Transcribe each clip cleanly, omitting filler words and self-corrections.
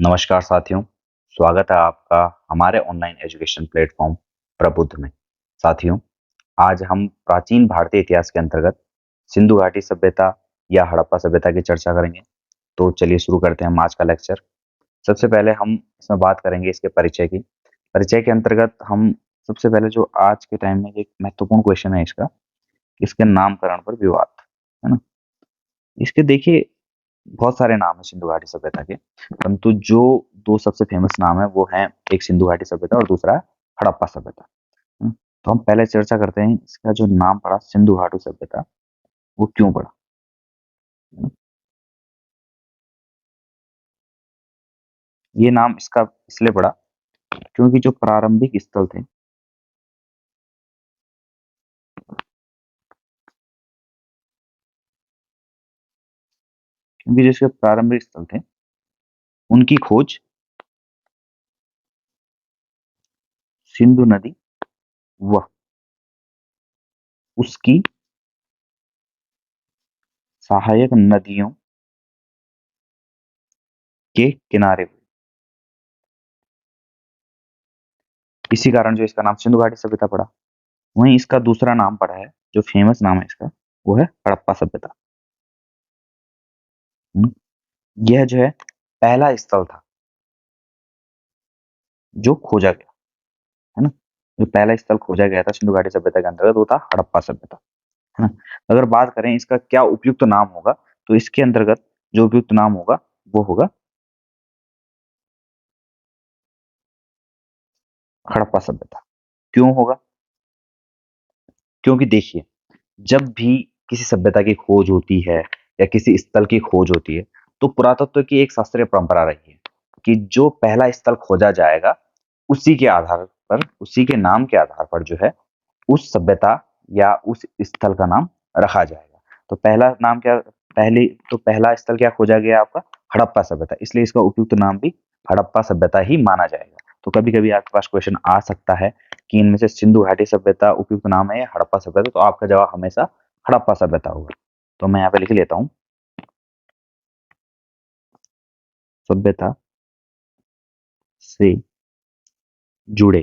नमस्कार साथियों, स्वागत है आपका हमारे ऑनलाइन एजुकेशन प्लेटफॉर्म प्रबुद्ध में। साथियों, आज हम प्राचीन भारतीय इतिहास के अंतर्गत सिंधु घाटी सभ्यता या हड़प्पा सभ्यता की चर्चा करेंगे। तो चलिए शुरू करते हैं हम आज का लेक्चर। सबसे पहले हम इसमें बात करेंगे इसके परिचय की। परिचय के अंतर्गत हम सबसे पहले जो आज के टाइम में एक महत्वपूर्ण क्वेश्चन है इसका, इसके नामकरण पर विवाद, है ना? इसके देखिए बहुत सारे नाम है सिंधु घाटी सभ्यता के, परंतु जो दो सबसे फेमस नाम है वो है, एक सिंधु घाटी सभ्यता और दूसरा है हड़प्पा सभ्यता। तो हम पहले चर्चा करते हैं इसका जो नाम पड़ा सिंधु घाटी सभ्यता, वो क्यों पड़ा। हम्म, ये नाम इसका इसलिए पड़ा क्योंकि जो प्रारंभिक स्थल थे, क्योंकि जिसके प्रारंभिक स्थल थे उनकी खोज सिंधु नदी व उसकी सहायक नदियों के किनारे हुई। इसी कारण जो इसका नाम सिंधु घाटी सभ्यता पड़ा। वहीं इसका दूसरा नाम पड़ा है, जो फेमस नाम है इसका, वो है हड़प्पा सभ्यता। हम्म, यह जो है पहला स्थल था जो खोजा गया, है ना? जो पहला स्थल खोजा गया था सिंधु घाटी सभ्यता के अंतर्गत वो था हड़प्पा सभ्यता, है ना? अगर बात करें इसका क्या उपयुक्त नाम होगा, तो इसके अंतर्गत जो उपयुक्त नाम होगा वो होगा हड़प्पा सभ्यता। क्यों होगा? क्योंकि देखिए, जब भी किसी सभ्यता की खोज होती है या किसी स्थल की खोज होती है, तो पुरातत्व की एक शास्त्रीय परंपरा रही है कि जो पहला स्थल खोजा जाएगा उसी के आधार पर, उसी के नाम के आधार पर जो है उस सभ्यता या उस स्थल का नाम रखा जाएगा। तो पहला नाम क्या, पहला स्थल क्या खोजा गया आपका? हड़प्पा सभ्यता, इसलिए इसका उपयुक्त नाम भी हड़प्पा सभ्यता ही माना जाएगा। तो कभी कभी आपके पास क्वेश्चन आ सकता है कि इनमें से सिंधु घाटी सभ्यता उपयुक्त नाम है या हड़प्पा सभ्यता, तो आपका जवाब हमेशा हड़प्पा सभ्यता होगा। तो मैं यहाँ पे लिख लेता हूँ, सभ्यता से जुड़े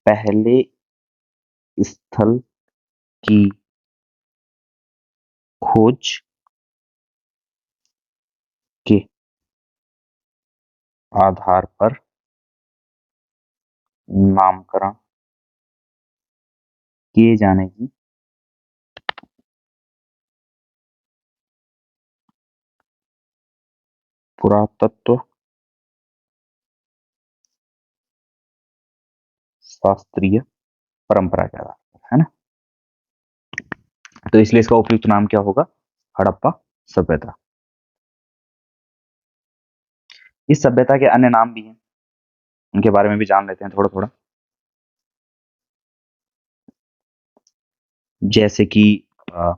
पहले स्थल की खोज के आधार पर नामकरण किए जाने की पुरातत्व शास्त्रीय परंपरा के आधार पर, है ना? तो इसलिए इसका उपयुक्त नाम क्या होगा? हड़प्पा सभ्यता। इस सभ्यता के अन्य नाम भी हैं, उनके बारे में भी जान लेते हैं थोड़ा थोड़ा। जैसे कि अ,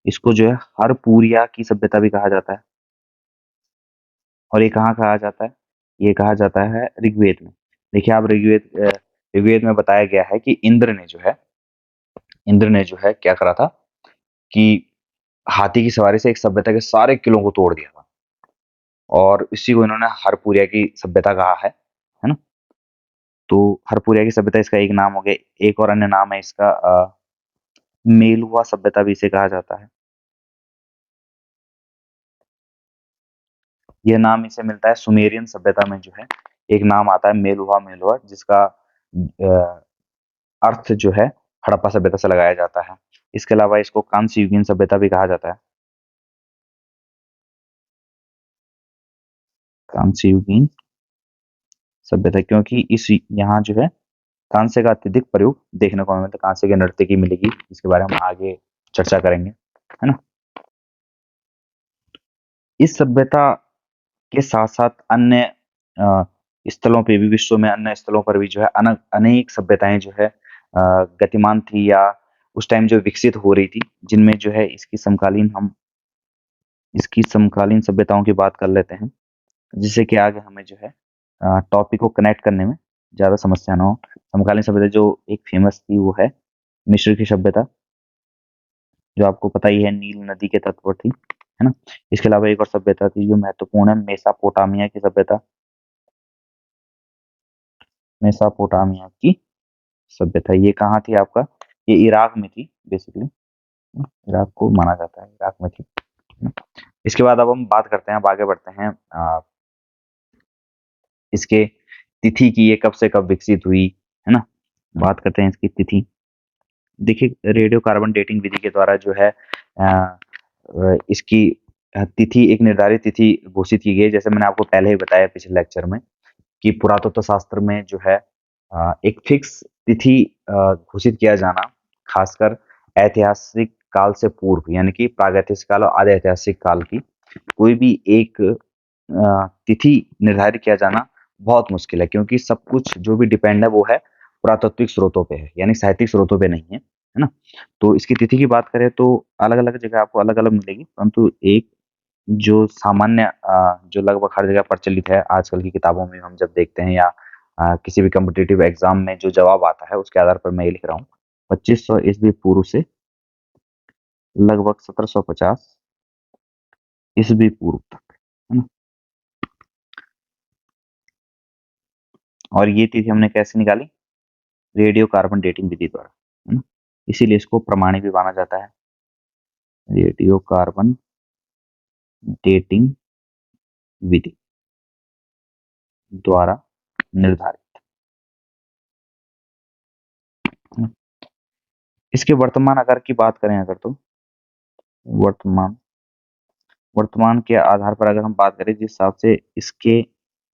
इसको जो है हरपूरिया की सभ्यता भी कहा जाता है। और ये कहाँ कहा जाता है? ये कहा जाता है ऋग्वेद में। देखिए आप ऋग्वेद में बताया गया है कि इंद्र ने जो है क्या करा था कि हाथी की सवारी से एक सभ्यता के सारे किलों को तोड़ दिया था, और इसी को इन्होंने हरपुरिया की सभ्यता कहा है ना? तो हरपुरिया की सभ्यता इसका एक नाम हो गया। एक और अन्य नाम है इसका, मेलुआ सभ्यता भी इसे कहा जाता है। यह नाम इसे मिलता है सुमेरियन सभ्यता में, जो है एक नाम आता है मेलुआ मेलुआ, जिसका अर्थ जो है हड़प्पा सभ्यता से लगाया जाता है। इसके अलावा इसको कांस्य युगीन सभ्यता भी कहा जाता है। कांस्य युगीन सभ्यता, क्योंकि इस यहाँ जो है कांस्य का अत्यधिक प्रयोग देखने को मिलता है। कांस्य के नर्तकी की मिलेगी, जिसके बारे में हम आगे चर्चा करेंगे, है ना? इस सभ्यता के साथ साथ अन्य स्थलों पे भी, विश्व में अन्य स्थलों पर भी जो है अनेक सभ्यताएं जो है गतिमान थी या उस टाइम जो विकसित हो रही थी, जिनमें जो है इसकी समकालीन सभ्यताओं की बात कर लेते हैं, जिससे कि आगे हमें जो है टॉपिक को कनेक्ट करने में ज्यादा समस्या ना हो। समकालीन सभ्यता जो एक फेमस थी वो है मिस्र की सभ्यता, जो आपको पता ही है नील नदी के तट पर थी। है ना। इसके अलावा एक और सभ्यता थी जो महत्वपूर्ण है, मेसोपोटामिया की सभ्यता। मेसोपोटामिया की सभ्यता ये कहाँ थी आपका, ये इराक में थी बेसिकली। इराक को माना जाता है, इराक में थी। इसके बाद अब हम बात करते हैं, अब आगे बढ़ते हैं इसके तिथि की, ये कब से कब विकसित हुई, है ना। बात करते हैं इसकी तिथि। देखिए रेडियो कार्बन डेटिंग विधि के द्वारा जो है इसकी तिथि, एक निर्धारित तिथि घोषित की गई, जैसे मैंने आपको पहले ही बताया पिछले लेक्चर में कि पुरातत्व शास्त्र में जो है एक फिक्स तिथि घोषित किया जाना, खासकर ऐतिहासिक काल से पूर्व यानी कि प्रागैतिहासिक काल और आधे ऐतिहासिक काल की कोई भी एक तिथि निर्धारित किया जाना बहुत मुश्किल है, क्योंकि सब कुछ जो भी डिपेंड है वो है पुरातात्विक स्रोतों पे है, यानी साहित्यिक स्रोतों पे नहीं है, है ना। तो इसकी तिथि की बात करें तो अलग अलग जगह आपको अलग अलग मिलेगी, परंतु एक जो सामान्य जो लगभग हर जगह प्रचलित है आजकल की किताबों में हम जब देखते हैं या किसी भी कॉम्पिटिटिव एग्जाम में जो जवाब आता है उसके आधार पर मैं ये लिख रहा हूँ, 2500 ईस्वी पूर्व से लगभग 1750 ईस्वी पूर्व तक, है ना। और ये तिथि हमने कैसे निकाली, रेडियो कार्बन डेटिंग विधि द्वारा, है ना। इसीलिए इसको प्रमाणित भी माना जाता है, रेडियो कार्बन डेटिंग विधि द्वारा निर्धारित, है ना? इसके वर्तमान आकार की बात करें अगर तो वर्तमान वर्तमान के आधार पर अगर हम बात करें जिस हिसाब से इसके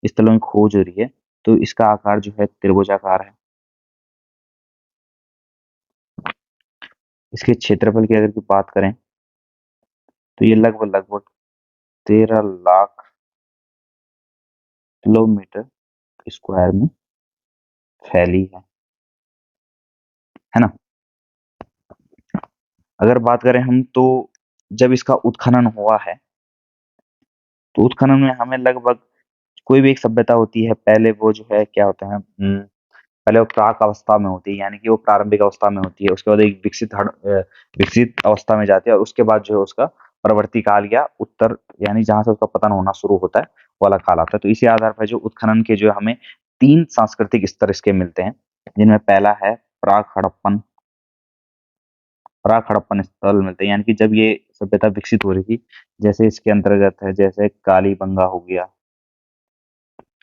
स्थलों की खोज हो रही है, तो इसका आकार जो है त्रिभुजाकार है। इसके क्षेत्रफल की अगर की बात करें तो ये लगभग लगभग 13 लाख किलोमीटर स्क्वायर में फैली है ना। अगर बात करें हम तो जब इसका उत्खनन हुआ है, तो उत्खनन में हमें लगभग कोई भी एक सभ्यता होती है, पहले वो जो है क्या होता है, पहले वो प्राक अवस्था में होती है, यानी कि वो प्रारंभिक अवस्था में होती है, उसके बाद एक विकसित अवस्था में जाती है, और उसके बाद जो है उसका परवर्ती काल या उत्तर, यानी जहां से उसका पतन होना शुरू होता है वो वाला काल आता है। तो इसी आधार पर जो उत्खनन के जो हमें 3 सांस्कृतिक स्तर इसके मिलते हैं, जिनमें पहला है प्राक हड़प्पन स्थल मिलते हैं, यानी कि जब ये सभ्यता विकसित हो रही थी, जैसे इसके अंतर्गत है जैसे कालीबंगा हो गया,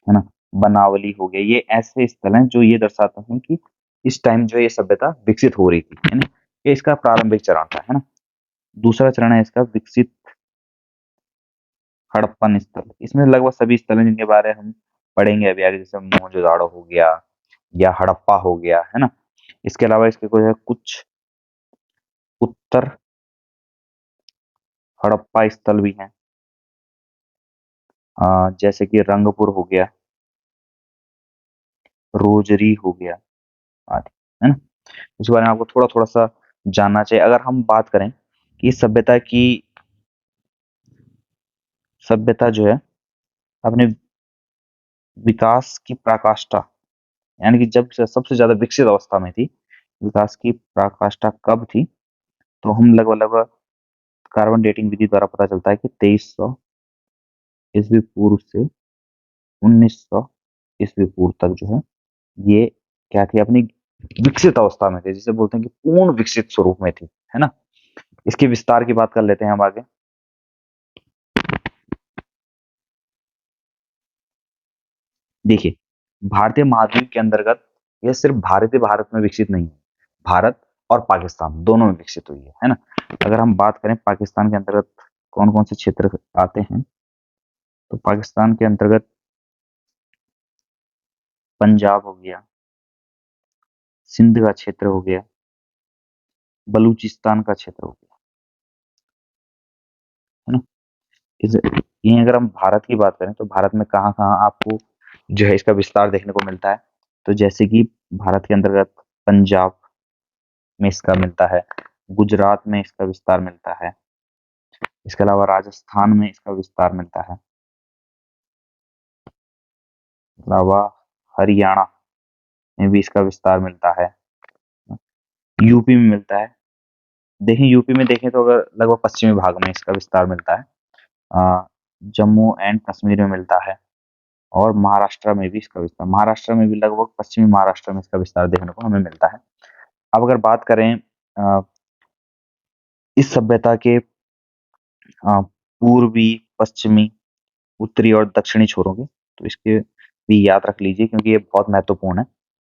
है ना, बनावली हो गया, ये ऐसे स्थल हैं जो ये दर्शाते हैं कि इस टाइम जो ये सभ्यता विकसित हो रही थी, है ना। ये इसका प्रारंभिक चरण था, है ना। दूसरा चरण है इसका विकसित हड़प्पन स्थल, इसमें लगभग सभी स्थल हैं जिनके बारे में हम पढ़ेंगे अभी आगे, जैसे मोहनजोदाड़ो हो गया या हड़प्पा हो गया, है ना। इसके अलावा इसके कुछ उत्तर हड़प्पा स्थल भी हैं, जैसे कि रंगपुर हो गया, रोजरी हो गया आदि, है ना। इस बारे में आपको थोड़ा थोड़ा सा जानना चाहिए। अगर हम बात करें कि सभ्यता जो है अपने विकास की पराकाष्ठा, यानी कि जब से सबसे ज्यादा विकसित अवस्था में थी, विकास की पराकाष्ठा कब थी, तो हम लगभग लगभग कार्बन डेटिंग विधि द्वारा पता चलता है कि 2300 ईस्वी पूर्व से 1900 ईस्वी पूर्व तक जो है ये क्या थी, अपनी विकसित अवस्था में थे, जिसे बोलते हैं कि पूर्ण विकसित स्वरूप में थी, है ना। इसके विस्तार की बात कर लेते हैं हम आगे। देखिए भारतीय महाद्वीप के अंतर्गत यह सिर्फ भारतीय भारत में विकसित नहीं है, भारत और पाकिस्तान दोनों में विकसित हुई है ना। अगर हम बात करें पाकिस्तान के अंतर्गत कौन कौन से क्षेत्र आते हैं, तो पाकिस्तान के अंतर्गत पंजाब हो गया, सिंध का क्षेत्र हो गया, बलूचिस्तान का क्षेत्र हो गया, है ना। इस यहीं अगर हम भारत की बात करें तो भारत में कहाँ कहाँ आपको जो है इसका विस्तार देखने को मिलता है, तो जैसे कि भारत के अंतर्गत पंजाब में इसका मिलता है, गुजरात में इसका विस्तार मिलता है, इसके अलावा राजस्थान में इसका विस्तार मिलता है, अलावा हरियाणा में भी इसका विस्तार मिलता है, यूपी में मिलता है। देखें यूपी में देखें तो अगर लगभग पश्चिमी भाग में इसका विस्तार मिलता है, जम्मू एंड कश्मीर में मिलता है और महाराष्ट्र में भी इसका विस्तार, महाराष्ट्र में भी लगभग पश्चिमी महाराष्ट्र में इसका विस्तार देखने को हमें मिलता है। अब अगर बात करें इस सभ्यता के पूर्वी, पश्चिमी, उत्तरी और दक्षिणी छोरों के, तो इसके भी याद रख लीजिए क्योंकि ये बहुत महत्वपूर्ण है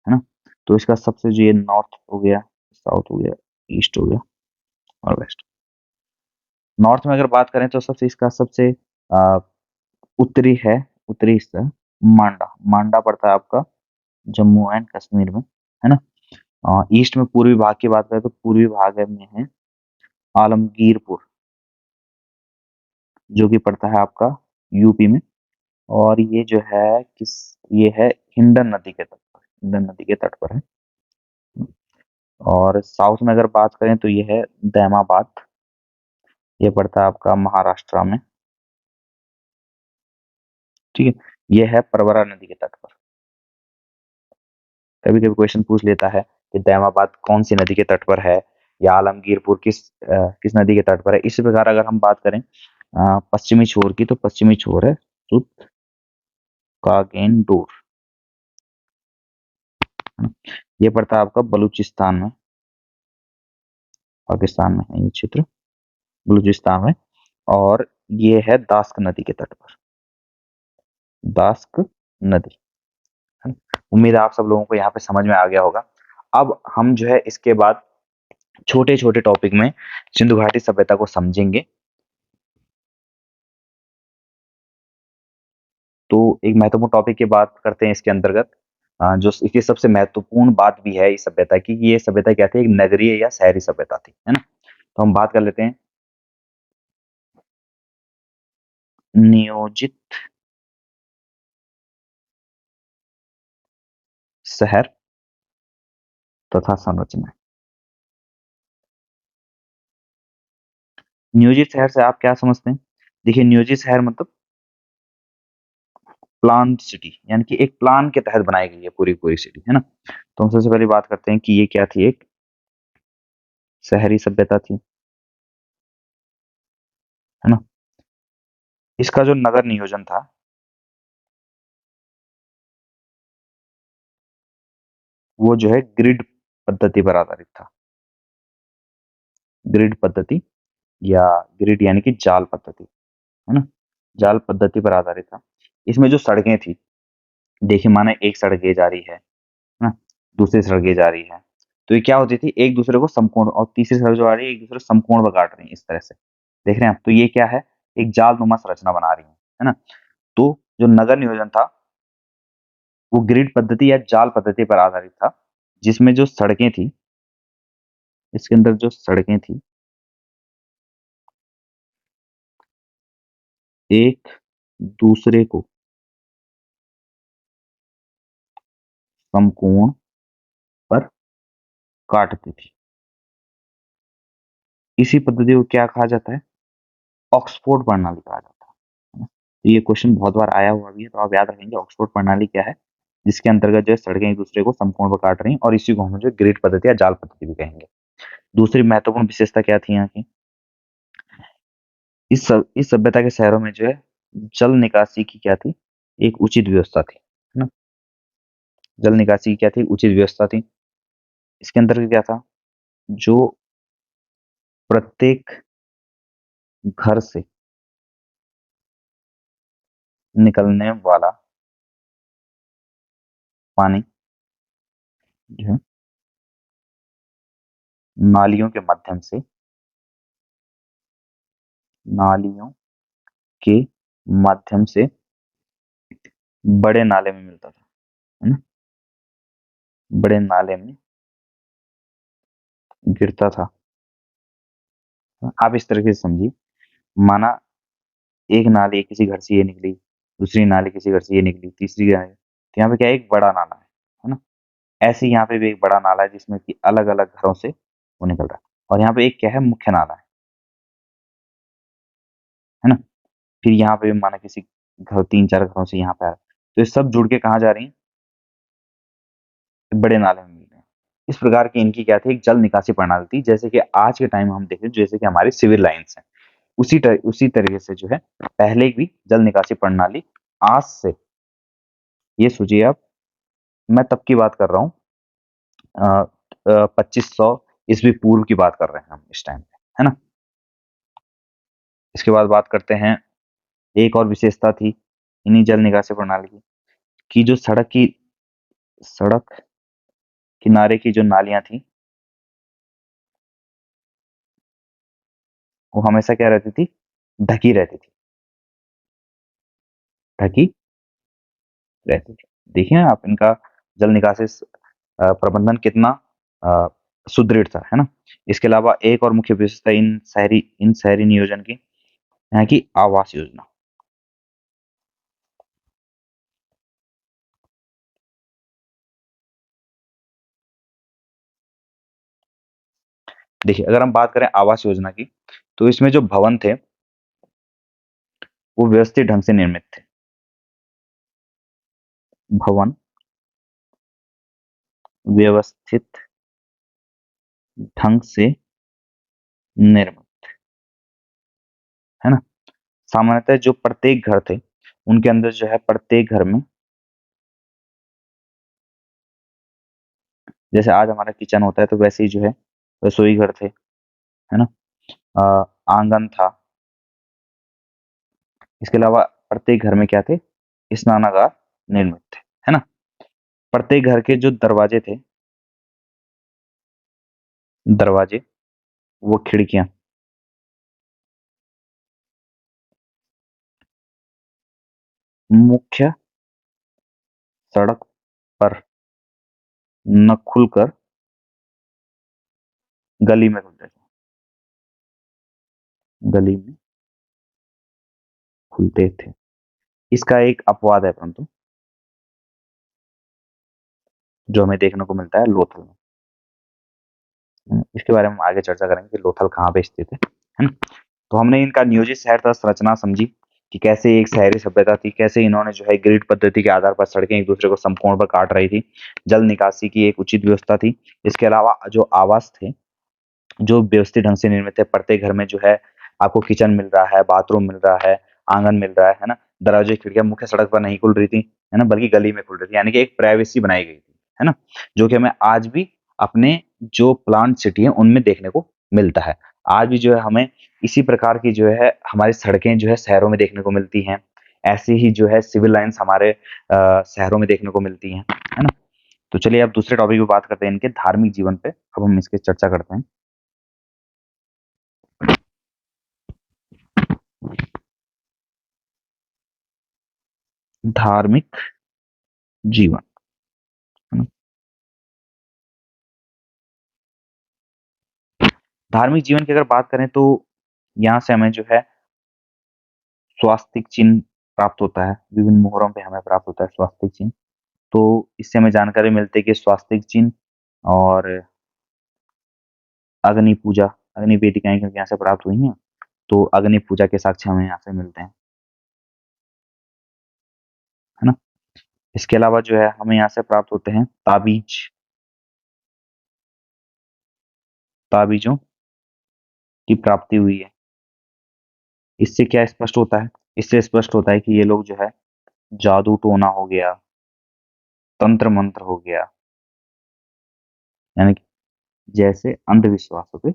ना? तो इसका सबसे जो ये नॉर्थ हो गया, साउथ हो गया, ईस्ट हो गया और वेस्ट। नॉर्थ में अगर बात करें तो सबसे अ, उत्तरी है, उत्तरी हिस्सा मांडा, मांडा पड़ता है आपका जम्मू एंड कश्मीर में, है ना? ईस्ट में पूर्वी भाग की बात करें तो पूर्वी भाग में है आलमगीरपुर, जो कि पड़ता है आपका यूपी में, और ये जो है ये है हिंडन नदी के तट पर, हिंडन नदी के तट पर है। और साउथ में अगर बात करें तो ये है दैमाबाद, ये पड़ता है आपका महाराष्ट्र में, ठीक है। ये है परवरा नदी के तट पर। कभी कभी क्वेश्चन पूछ लेता है कि दैमाबाद कौन सी नदी के तट पर है या आलमगीरपुर किस नदी के तट पर है। इसी प्रकार अगर हम बात करें पश्चिमी छोर की, तो पश्चिमी छोर है सुत कागेंडोर, ये पड़ता है आपका बलूचिस्तान में, पाकिस्तान में है ये क्षेत्र, बलूचिस्तान में। और ये है दास्क नदी के तट पर, दास्क नदी। उम्मीद है आप सब लोगों को यहाँ पे समझ में आ गया होगा। अब हम जो है इसके बाद छोटे छोटे टॉपिक में सिंधु घाटी सभ्यता को समझेंगे। तो एक महत्वपूर्ण टॉपिक की बात करते हैं इसके अंतर्गत, जो इसकी सबसे महत्वपूर्ण बात भी है इस सभ्यता की, कि ये सभ्यता क्या थी, एक नगरीय या शहरी सभ्यता थी, है ना? तो हम बात कर लेते हैं नियोजित शहर तथा संरचना। नियोजित शहर से आप क्या समझते हैं? देखिए, नियोजित शहर मतलब प्लान सिटी, यानी कि एक प्लान के तहत बनाई गई है पूरी पूरी सिटी, है ना? तो हम सबसे पहले बात करते हैं कि ये क्या थी, एक शहरी सभ्यता थी, है ना? इसका जो नगर नियोजन था वो जो है ग्रिड पद्धति पर आधारित था, ग्रिड पद्धति या ग्रिड यानी कि जाल पद्धति, है ना? जाल पद्धति पर आधारित था। इसमें जो सड़कें थी, देखिए माना एक सड़क ये जा रही है ना? दूसरी सड़क ये जा रही है, तो ये क्या होती थी, एक दूसरे को समकोण, और तीसरी सड़क जो आ रही है एक दूसरे को समकोण पर काट रही है, इस तरह से देख रहे हैं आप। तो ये क्या है, एक जाल नुमा संरचना बना रही है ना? तो जो नगर नियोजन था वो ग्रिड पद्धति या जाल पद्धति पर आधारित था, जिसमें जो सड़कें थी, इसके अंदर जो सड़कें थी एक दूसरे को समकोण पर काटती थी। इसी पद्धति को क्या कहा जाता है, ऑक्सफोर्ड प्रणाली कहा जाता है ना? तो ये क्वेश्चन बहुत बार आया हुआ भी है, तो आप याद रखेंगे ऑक्सफोर्ड प्रणाली क्या है, जिसके अंतर्गत जो है सड़कें एक दूसरे को समकोण पर काट रही हैं, और इसी को हम जो ग्रिड पद्धति या जाल पद्धति भी कहेंगे। दूसरी महत्वपूर्ण विशेषता क्या थी यहाँ की, इस सभ्यता के शहरों में जो है जल निकासी की क्या थी, एक उचित व्यवस्था थी, है ना? जल निकासी की क्या थी, उचित व्यवस्था थी। इसके अंतर्गत क्या था, जो प्रत्येक घर से निकलने वाला पानी जो है नालियों के माध्यम से, नालियों के माध्यम से बड़े नाले में मिलता था, है ना? बड़े नाले में गिरता था। आप इस तरीके से समझिए, माना एक नाली किसी घर से ये निकली, दूसरी नाली किसी घर से ये निकली, तीसरी नाली, तो यहाँ पे क्या है, एक बड़ा नाला है ना? ऐसे ही यहाँ पे भी एक बड़ा नाला है जिसमें कि अलग अलग घरों से वो निकल रहा है, और यहाँ पे एक क्या है, मुख्य नाला है ना? फिर यहाँ पे भी माना किसी घर, तीन चार घरों से यहाँ पे आ रहा है, तो ये सब जुड़ के कहाँ जा रही है, बड़े नाले में मिल रहे हैं। इस प्रकार की इनकी क्या थी, एक जल निकासी प्रणाली थी, जैसे कि आज के टाइम हम देखें, जैसे कि हमारी सिविल लाइन्स हैं, उसी तरीके से जो है पहले भी जल निकासी प्रणाली आज से, ये सोचिए आप, मैं तब की बात कर रहा हूँ, 2500 ईस्वी पूर्व की बात कर रहे हैं हम इस टाइम पे, है ना। इसके बाद बात करते हैं, एक और विशेषता थी इन्हीं जल निकासी प्रणाली की, कि जो सड़क किनारे की जो नालियां थी, वो हमेशा क्या रहती थी, ढकी रहती थी, ढकी रहती थी। देखिए आप इनका जल निकासी प्रबंधन कितना अ, सुदृढ़ था, है ना। इसके अलावा एक और मुख्य विशेषता इन शहरी नियोजन की है कि आवास योजना। देखिए अगर हम बात करें आवास योजना की, तो इसमें जो भवन थे वो व्यवस्थित ढंग से निर्मित थे। भवन व्यवस्थित ढंग से निर्मित, है ना। सामान्यतः जो प्रत्येक घर थे, उनके अंदर जो है प्रत्येक घर में, जैसे आज हमारा किचन होता है तो वैसे ही जो है रसोई घर थे, है ना। आंगन था। इसके अलावा प्रत्येक घर में क्या थे, स्नानागार निर्मित थे, है ना। प्रत्येक घर के जो दरवाजे, वो खिड़कियां मुख्य सड़क पर न खुलकर गली में खुलते थे, गली में खुलते थे। इसका एक अपवाद है परंतु, जो हमें देखने को मिलता है लोथल में। इसके बारे में हम आगे चर्चा करेंगे कि लोथल कहाँ पे स्थित है ना। तो हमने इनका नियोजित शहर तथा संरचना समझी कि कैसे एक शहरी सभ्यता थी, कैसे इन्होंने जो है ग्रिड पद्धति के आधार पर सड़कें एक दूसरे को समकोण पर काट रही थी, जल निकासी की एक उचित व्यवस्था थी। इसके अलावा जो आवास थे, जो व्यवस्थित ढंग से निर्मित है, प्रत्येक घर में जो है आपको किचन मिल रहा है, बाथरूम मिल रहा है, आंगन मिल रहा है ना। दरवाजे खिड़कियां मुख्य सड़क पर नहीं खुल रही थी, है ना, बल्कि गली में खुल रही थी, यानी कि एक प्राइवेसी बनाई गई थी, है ना, जो कि हमें आज भी अपने जो प्लांट सिटी है उनमें देखने को मिलता है। आज भी जो है हमें इसी प्रकार की जो है हमारी सड़कें जो है शहरों में देखने को मिलती हैं। ऐसे ही जो है सिविल लाइंस हमारे शहरों में देखने को मिलती हैं, है ना। तो चलिए अब दूसरे टॉपिक पे बात करते हैं, इनके धार्मिक जीवन पे अब हम इसकी चर्चा करते हैं। धार्मिक जीवन, है ना? धार्मिक जीवन की अगर बात करें तो यहाँ से हमें जो है स्वास्तिक चिन्ह प्राप्त होता है, विभिन्न मोहरों पे हमें प्राप्त होता है स्वास्तिक चिन्ह। तो इससे हमें जानकारी मिलती है कि स्वास्तिक चिन्ह और अग्नि पूजा, अग्नि वेदिकाएं क्योंकि यहाँ से प्राप्त हुई हैं, तो अग्नि पूजा के साक्ष्य हमें यहाँ से मिलते हैं, है ना। इसके अलावा जो है हमें यहाँ से प्राप्त होते हैं ताबीज, ताबीजों की प्राप्ति हुई है। इससे क्या स्पष्ट होता है, इससे स्पष्ट होता है कि ये लोग जो है जादू टोना हो गया, तंत्र मंत्र हो गया, यानी कि जैसे अंधविश्वासों पे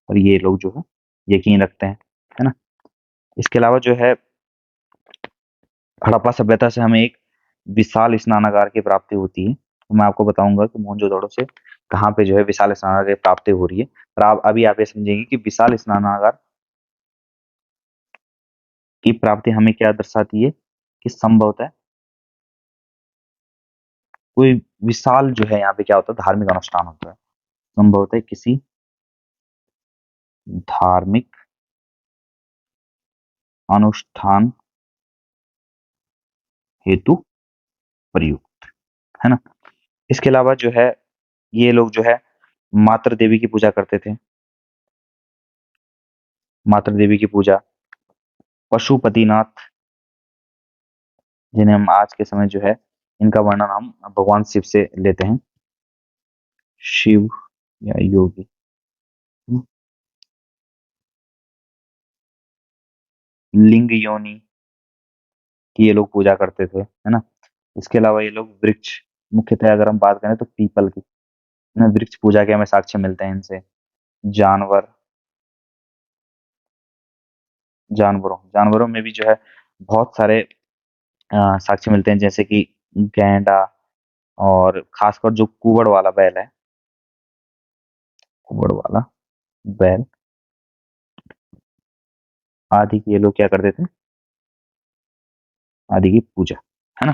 और ये लोग जो है यकीन रखते हैं, है ना। इसके अलावा जो है हड़प्पा सभ्यता से हमें एक विशाल स्नानागार की प्राप्ति होती है। तो मैं आपको बताऊंगा कि मोहनजोदड़ो से कहाँ पे जो है विशाल स्नानागार की प्राप्ति हो रही है। और आप ये समझेंगे कि विशाल स्नानागार की प्राप्ति हमें क्या दर्शाती है, कि संभवतः कोई विशाल जो है यहाँ पे क्या होता है, धार्मिक अनुष्ठान होता है, संभवतः किसी धार्मिक अनुष्ठान हेतु प्रयुक्त, है ना। इसके अलावा जो है ये लोग जो है मातृ देवी की पूजा करते थे, मातृ देवी की पूजा, पशुपतिनाथ, जिन्हें हम आज के समय जो है इनका वर्णन हम भगवान शिव से लेते हैं, शिव या योगी। हम्म, लिंग योनि की ये लोग पूजा करते थे, है ना। इसके अलावा ये लोग वृक्ष, मुख्यतः अगर हम बात करें तो पीपल की, है ना, वृक्ष पूजा के हमें साक्ष्य मिलते हैं इनसे। जानवर, जानवरों में भी जो है बहुत सारे साक्ष्य मिलते हैं, जैसे कि गैंडा, और खासकर जो कुबड़ वाला बैल है, कुबड़ वाला बैल आदि की ये लोग क्या करते थे, आदि की पूजा, है ना।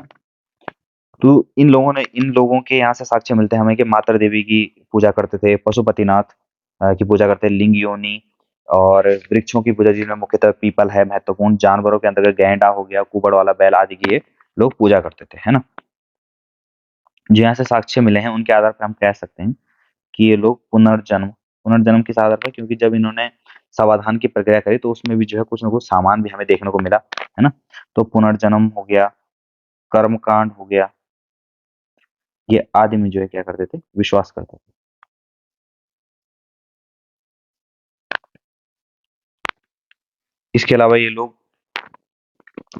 तो इन लोगों के यहाँ से साक्ष्य मिलते हैं हमें कि माता देवी की पूजा करते थे, पशुपतिनाथ की पूजा करते, लिंग योनि, और वृक्षों की पूजा जिनमें मुख्यतः पीपल है महत्वपूर्ण, जानवरों के अंतर्गत गैंडा हो गया, कुबड़ वाला बैल आदि की ये लोग पूजा करते थे, है ना। जो यहाँ से साक्ष्य मिले हैं उनके आधार पर हम कह सकते हैं कि ये लोग पुनर्जन्म किस आधार पर, क्योंकि जब इन्होंने समाधान की प्रक्रिया करी तो उसमें भी जो है कुछ ना कुछ सामान भी हमें देखने को मिला, है ना। तो पुनर्जन्म हो गया, कर्मकांड हो गया, ये आदि में जो है क्या करते थे, विश्वास करते थे। इसके अलावा ये लोग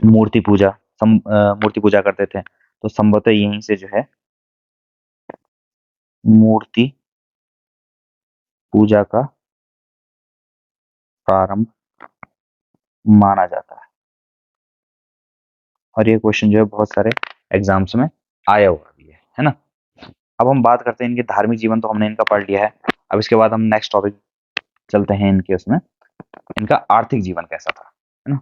मूर्ति पूजा, मूर्ति पूजा करते थे, तो संभवतः यहीं से जो है मूर्ति पूजा का प्रारंभ माना जाता है। और ये क्वेश्चन जो है बहुत सारे एग्जाम्स में आया हुआ भी है ना। अब हम बात करते हैं इनके धार्मिक जीवन, तो हमने इनका पढ़ लिया है। अब इसके बाद हम नेक्स्ट टॉपिक चलते हैं इनके, उसमें इनका आर्थिक जीवन कैसा था, है ना।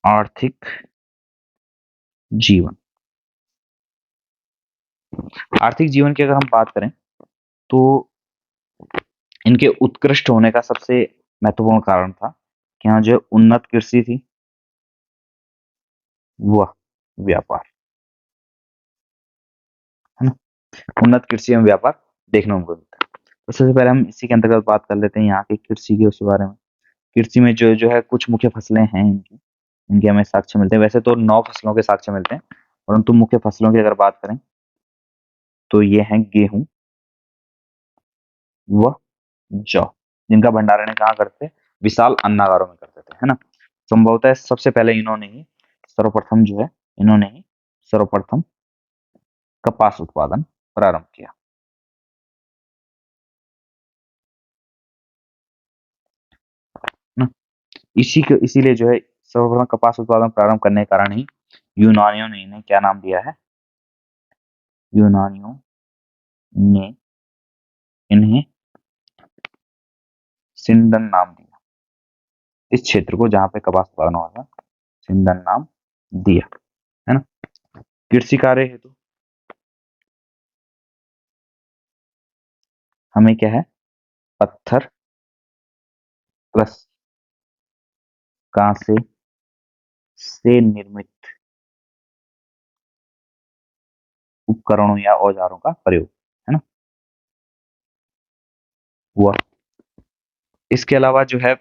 आर्थिक जीवन, आर्थिक जीवन की अगर हम बात करें तो इनके उत्कृष्ट होने का सबसे महत्वपूर्ण कारण था कि यहाँ जो उन्नत कृषि थी, वह व्यापार, है ना। उन्नत कृषि एवं व्यापार देखने को मिलता है। तो सबसे पहले हम इसी के अंतर्गत बात कर लेते हैं यहाँ की कृषि की, उस बारे में। कृषि में जो जो है कुछ मुख्य फसलें हैं इनकी, इनके हमें साक्ष्य मिलते हैं। वैसे तो 9 फसलों के साक्ष्य मिलते हैं, परंतु मुख्य फसलों की अगर बात करें तो ये हैं गेहूं व जौ, जिनका भंडारण कहाँ करते थे, विशाल अन्नागारों में करते थे, है ना। संभवतः सबसे पहले इन्होंने ही सर्वप्रथम कपास उत्पादन प्रारंभ किया, है ना। इसीलिए जो है सर्वप्रथम कपास उत्पादन प्रारंभ करने के कारण ही यूनानियों ने इन्हें क्या नाम दिया है, यूनानियों ने इन्हें सिंडन नाम दिया, इस क्षेत्र को जहां पे कपास उत्पादन हुआ था सिंडन नाम दिया, है ना। कृषि कार्य हेतु हमें क्या है, पत्थर प्लस कांसे से निर्मित उपकरणों या औजारों का प्रयोग, है ना, हुआ। इसके अलावा जो है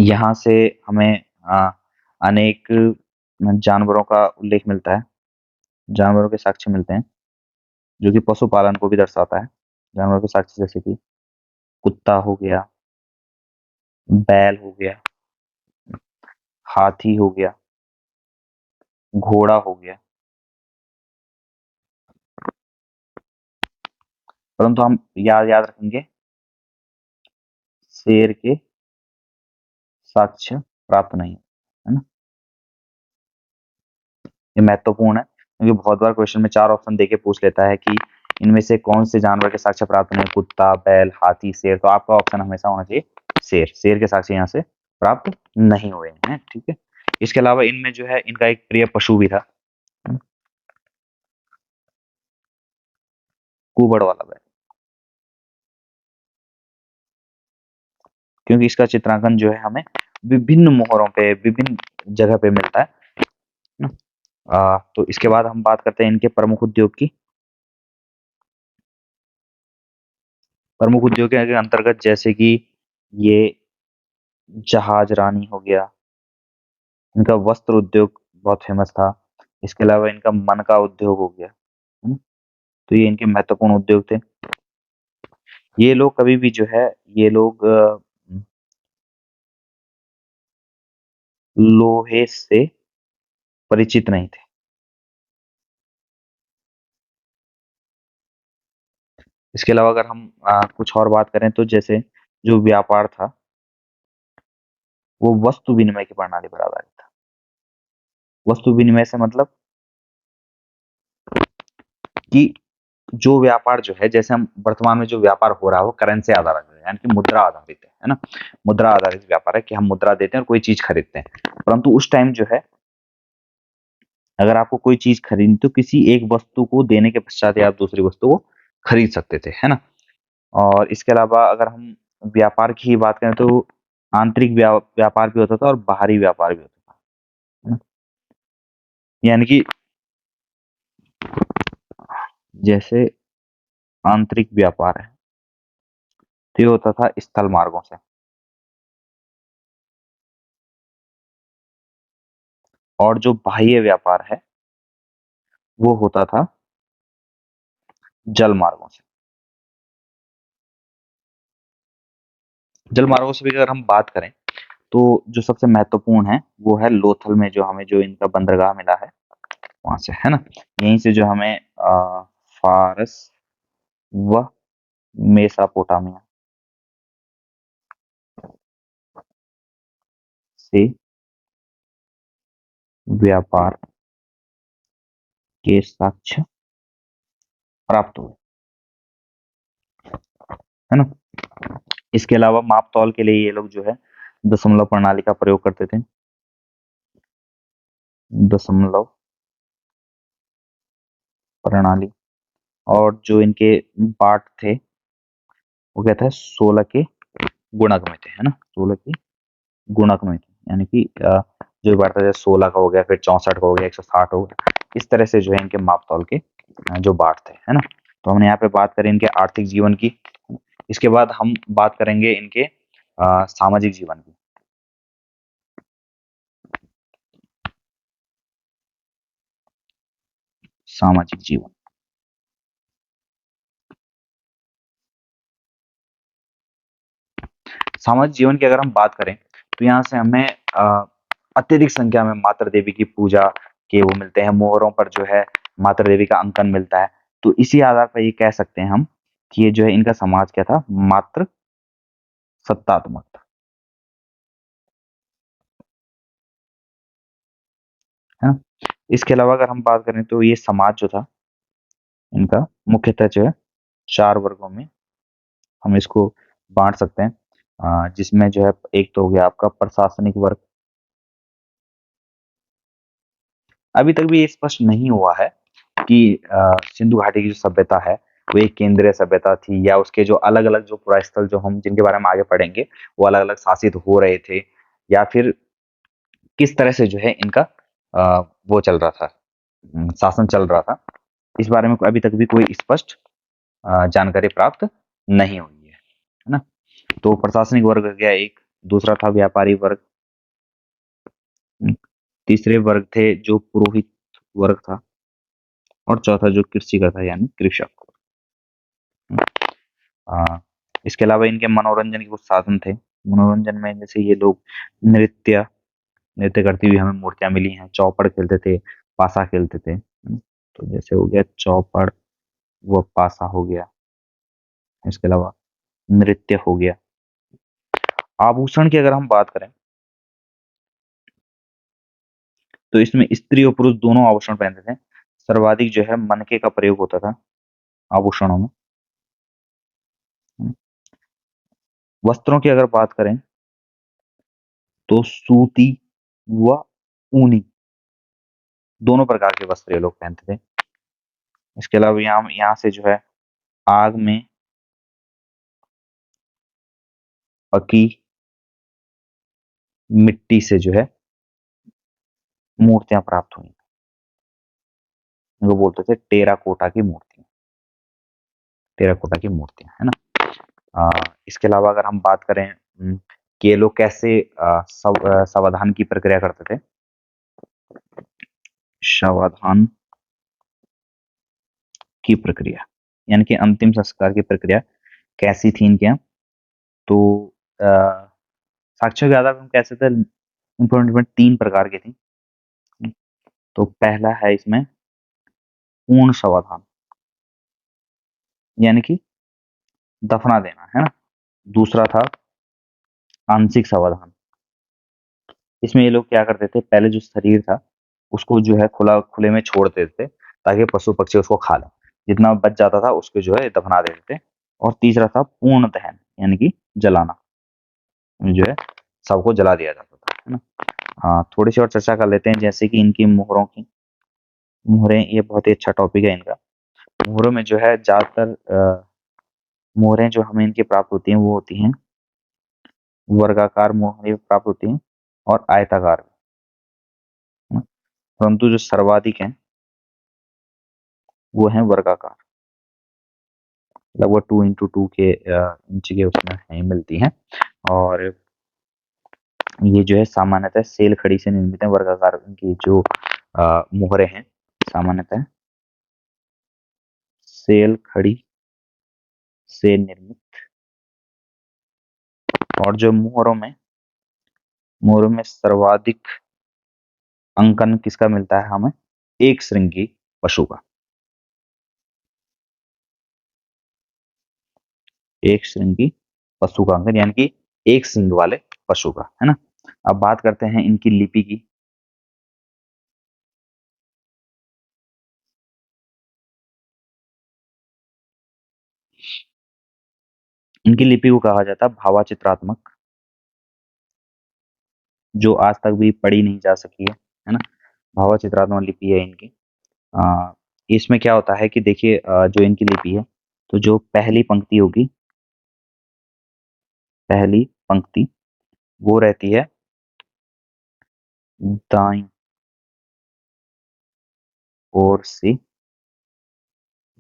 यहाँ से हमें अनेक जानवरों का उल्लेख मिलता है, जानवरों के साक्ष्य मिलते हैं, जो कि पशुपालन को भी दर्शाता है। जानवरों के साक्ष्य जैसे कि कुत्ता हो गया, बैल हो गया, हाथी हो गया, घोड़ा हो गया। परंतु हम याद याद रखेंगे, शेर के साक्ष्य प्राप्त नहीं, है ना। ये महत्वपूर्ण है क्योंकि बहुत बार क्वेश्चन में 4 ऑप्शन देके पूछ लेता है कि इनमें से कौन से जानवर के साक्ष्य प्राप्त नहीं, कुत्ता, बैल, हाथी, शेर। तो आपका ऑप्शन हमेशा होना चाहिए शेर। शेर के साक्ष्य यहाँ से प्राप्त नहीं हुए हैं, ठीक है। इसके अलावा इनमें जो है इनका एक प्रिय पशु भी था, कुबड़ वाला बैल, क्योंकि इसका चित्रांकन जो है हमें विभिन्न मोहरों पे, विभिन्न जगह पे मिलता है ना। तो इसके बाद हम बात करते हैं इनके प्रमुख उद्योग की। प्रमुख उद्योग के अंतर्गत जैसे कि ये जहाज रानी हो गया, इनका वस्त्र उद्योग बहुत फेमस था। इसके अलावा इनका मन का उद्योग हो गया, है ना? तो ये इनके महत्वपूर्ण उद्योग थे। ये लोग कभी भी जो है, ये लोग लोहे से परिचित नहीं थे। इसके अलावा अगर हम कुछ और बात करें तो जैसे जो व्यापार था, वो वस्तु विनिमय की प्रणाली पर आधारित था। वस्तु विनिमय से मतलब कि जो व्यापार जो है, जैसे हम वर्तमान में जो व्यापार हो रहा है वो करेंसी आधारित है, यानी कि मुद्रा आधारित है ना? मुद्रा आधारित व्यापार है कि हम मुद्रा देते हैं और कोई चीज खरीदते हैं। परंतु उस टाइम जो है, अगर आपको कोई चीज खरीदनी तो किसी एक वस्तु को देने के पश्चात ही आप दूसरी वस्तु को खरीद सकते थे, है ना? और इसके अलावा अगर हम व्यापार की ही बात करें तो आंतरिक व्यापार भी होता था और बाहरी व्यापार भी होता था, है ना? यानी कि जैसे आंतरिक व्यापार है तो ये होता था स्थल मार्गों से, और जो बाह्य व्यापार है वो होता था जल मार्गों से। जल मार्गों से भी अगर हम बात करें तो जो सबसे महत्वपूर्ण है वो है लोथल में, जो हमें जो इनका बंदरगाह मिला है वहां से, है ना? यहीं से जो हमें फारस व मेसापोटामिया से व्यापार के साक्ष्य प्राप्त हुए, है ना? इसके अलावा माप तौल के लिए ये लोग जो है दशमलव प्रणाली का प्रयोग करते थे। दशमलव प्रणाली। और जो इनके पार्ट थे वो क्या था, 16 के गुणक में थे, है ना? 16 के गुणक में थे, यानी कि जो बात है 16 का हो गया, फिर 64 का हो गया, 160 हो गया, इस तरह से जो है इनके माप तौल के जो बाट थे, है ना? तो हमने यहाँ पे बात करी इनके आर्थिक जीवन की। इसके बाद हम बात करेंगे इनके सामाजिक जीवन की। सामाजिक जीवन, सामाजिक जीवन की अगर हम बात करें तो यहाँ से हमें अत्यधिक संख्या में मातृ देवी की पूजा के वो मिलते हैं। मोहरों पर जो है मातृ देवी का अंकन मिलता है। तो इसी आधार पर ये कह सकते हैं हम कि ये जो है इनका समाज क्या था, मातृ सत्तात्मक था, है ना? इसके अलावा अगर हम बात करें तो ये समाज जो था इनका मुख्यतः जो है 4 वर्गों में हम इसको बांट सकते हैं। जिसमें जो है एक तो हो गया आपका प्रशासनिक वर्ग। अभी तक भी ये स्पष्ट नहीं हुआ है कि सिंधु घाटी की जो सभ्यता है वो एक केंद्रीय सभ्यता थी, या उसके जो अलग अलग जो पुरास्थल जो हम जिनके बारे में आगे पढ़ेंगे वो अलग अलग शासित हो रहे थे, या फिर किस तरह से जो है इनका वो चल रहा था, शासन चल रहा था। इस बारे में अभी तक भी कोई स्पष्ट जानकारी प्राप्त नहीं हुई है ना? तो प्रशासनिक वर्ग हो गया एक, दूसरा था व्यापारी वर्ग, तीसरे वर्ग थे जो पुरोहित वर्ग था, और चौथा जो कृषि का था यानी कृषक। आ, इसके अलावा इनके मनोरंजन के कुछ साधन थे। मनोरंजन में जैसे ये लोग नृत्य नृत्य करती हुई हमें मूर्तियां मिली हैं। चौपड़ खेलते थे, पासा खेलते थे, तो जैसे हो गया चौपड़, वो पासा हो गया। इसके अलावा नृत्य हो गया। आभूषण की अगर हम बात करें तो इसमें स्त्री और पुरुष दोनों आभूषण पहनते थे। सर्वाधिक जो है मनके का प्रयोग होता था आभूषणों में। वस्त्रों की अगर बात करें तो सूती व ऊनी दोनों प्रकार के वस्त्र ये लोग पहनते थे। इसके अलावा यहाँ यहाँ से जो है आग में पकी मिट्टी से जो है मूर्तियां प्राप्त हुई। वो बोलते थे टेराकोटा की मूर्तियां, टेराकोटा की मूर्तियां, है ना? इसके अलावा अगर हम बात करें कि ये लोग कैसे सावधान की प्रक्रिया करते थे, शवाधान की प्रक्रिया, यानी कि अंतिम संस्कार की प्रक्रिया कैसी थी इनके यहाँ। तो साक्ष्यों के आधार पर हम कह सकते हैं इम्पोर्टेंट 3 प्रकार की थी। तो पहला है इसमें पूर्ण शवाधान, यानी कि दफना देना, है ना। दूसरा था आंशिक शवाधान। इसमें ये लोग क्या करते थे, पहले जो शरीर था उसको जो है खुले में छोड़ देते थे ताकि पशु पक्षी उसको खा लें। जितना बच जाता था उसको जो है दफना देते थे। और तीसरा था पूर्ण दहन, यानी कि जलाना, जो है सबको जला दिया जाता था, है ना। हाँ, थोड़ी सी और चर्चा कर लेते हैं, जैसे कि इनकी मोहरों की। मोहरें, ये बहुत ही अच्छा टॉपिक है इनका। मोहरों में जो है ज्यादातर मोहरें जो हमें इनकी प्राप्त होती हैं वो होती हैं वर्गाकार मोहरें प्राप्त होती हैं और आयताकार, है ना। परंतु जो सर्वाधिक हैं वो हैं वर्गाकार, लगभग 2x2 के इंच के उसमें है मिलती हैं। और ये जो है सामान्यतः सेल खड़ी से निर्मित है। वर्गाकार की जो मोहरें हैं सामान्यतः सेल खड़ी से निर्मित। और जो मोहरों में सर्वाधिक अंकन किसका मिलता है हमें, एक श्रृंगी पशु का, एक श्रृंगी पशु का अंकन, यानी कि एक सिंग वाले पशु का, है ना। अब बात करते हैं इनकी लिपि की। इनकी लिपि को कहा जाता है भावाचित्रात्मक, जो आज तक भी पढ़ी नहीं जा सकी है ना। भावाचित्रात्मक लिपि है इनकी। अ, इसमें क्या होता है कि देखिए, जो इनकी लिपि है, तो जो पहली पंक्ति होगी, पहली पंक्ति वो रहती है दाईं ओर से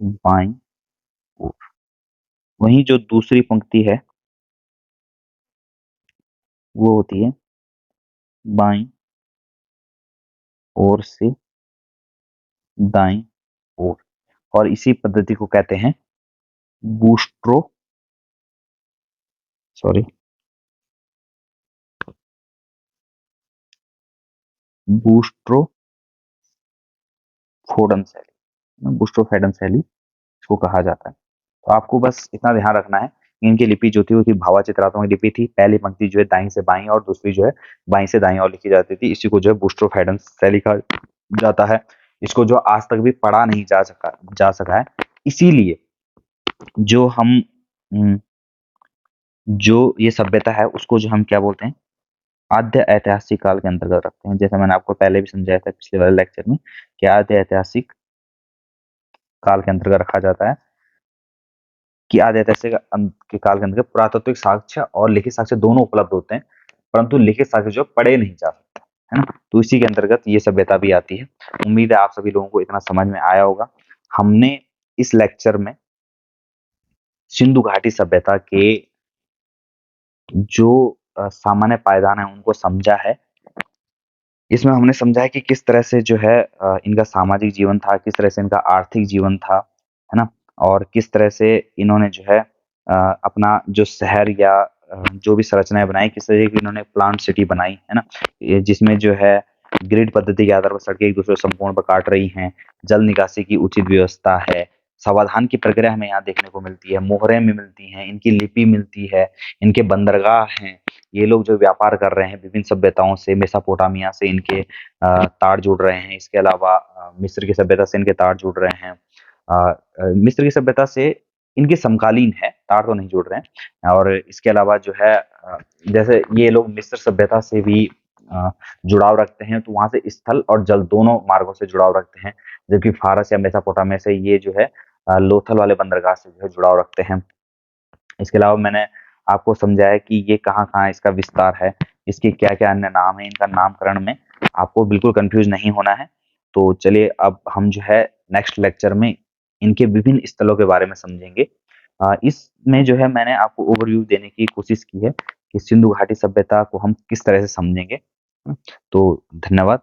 बाईं ओर। वहीं जो दूसरी पंक्ति है वो होती है बाईं ओर से दाईं ओर। और इसी पद्धति को कहते हैं बूस्ट्रो सॉरी बूस्ट्रो फोडन शैली, बूस्ट्रोफेडन शैली इसको कहा जाता है। तो आपको बस इतना ध्यान रखना है, इनकी लिपि जो थी वो थी भावाचित्रात्मक लिपि थी। पहली पंक्ति जो है दाईं से बाईं और दूसरी जो है बाईं से दाईं और लिखी जाती थी। इसी को जो है बूस्ट्रोफेडन शैली कहा जाता है। इसको जो आज तक भी पढ़ा नहीं जा सका है। इसीलिए जो हम जो ये सभ्यता है उसको जो हम क्या बोलते हैं, आद्य ऐतिहासिक काल के अंतर्गत रखते हैं। जैसे मैंने आपको पहले भी समझाया था पिछले वाले लेक्चर में कि आद्य ऐतिहासिक काल के अंतर्गत रखा जाता है, कि आद्य ऐतिहासिक के काल के अंतर्गत पुरातात्विक साक्ष्य और लिखित साक्ष्य दोनों उपलब्ध होते हैं, परंतु लिखित साक्ष्य जो पढ़े नहीं जा सकते, है ना। तो इसी के अंतर्गत ये सभ्यता भी आती है। उम्मीद है आप सभी लोगों को इतना समझ में आया होगा। हमने इस लेक्चर में सिंधु घाटी सभ्यता के जो सामान्य पायदान है उनको समझा है। इसमें हमने समझा है कि किस तरह से जो है इनका सामाजिक जीवन था, किस तरह से इनका आर्थिक जीवन था, है ना। और किस तरह से इन्होंने जो है अपना जो शहर या जो भी संरचनाएं बनाई, किस तरह की इन्होंने प्लांट सिटी बनाई, है ना। ये जिसमें जो है ग्रिड पद्धति के आधार पर सड़कें एक दूसरे को संपूर्ण पर काट रही हैं, जल निकासी की उचित व्यवस्था है, समाधान की प्रक्रिया हमें यहाँ देखने को मिलती है, मोहरें भी मिलती हैं, इनकी लिपि मिलती है, इनके बंदरगाह हैं। ये लोग जो व्यापार कर रहे हैं विभिन्न सभ्यताओं से, मेसोपोटामिया से इनके तार जुड़ रहे हैं। इसके अलावा मिस्र की सभ्यता से इनके तार जुड़ रहे हैं। मिस्र की सभ्यता से इनके समकालीन है, तार तो नहीं जुड़ रहे हैं। और इसके अलावा जो है जैसे ये लोग मिस्र सभ्यता से भी जुड़ाव रखते हैं, तो वहां से स्थल और जल दोनों मार्गों से जुड़ाव रखते हैं। जबकि फारस या मेसोपोटामिया से ये जो है लोथल वाले बंदरगाह से जो है जुड़ाव रखते हैं। इसके अलावा मैंने आपको समझाया कि ये कहाँ-कहाँ इसका विस्तार है, इसके क्या-क्या अन्य नाम हैं, इनका नामकरण में आपको बिल्कुल कन्फ्यूज़ नहीं होना है। तो चलिए अब हम जो है नेक्स्ट लेक्चर में इनके विभिन्न स्थलों के बारे में समझेंगे। इसमें जो है मैंने आपको ओवरव्यू देने की कोशिश की है कि सिंधु घाटी सभ्यता को हम किस तरह से समझेंगे। तो धन्यवाद।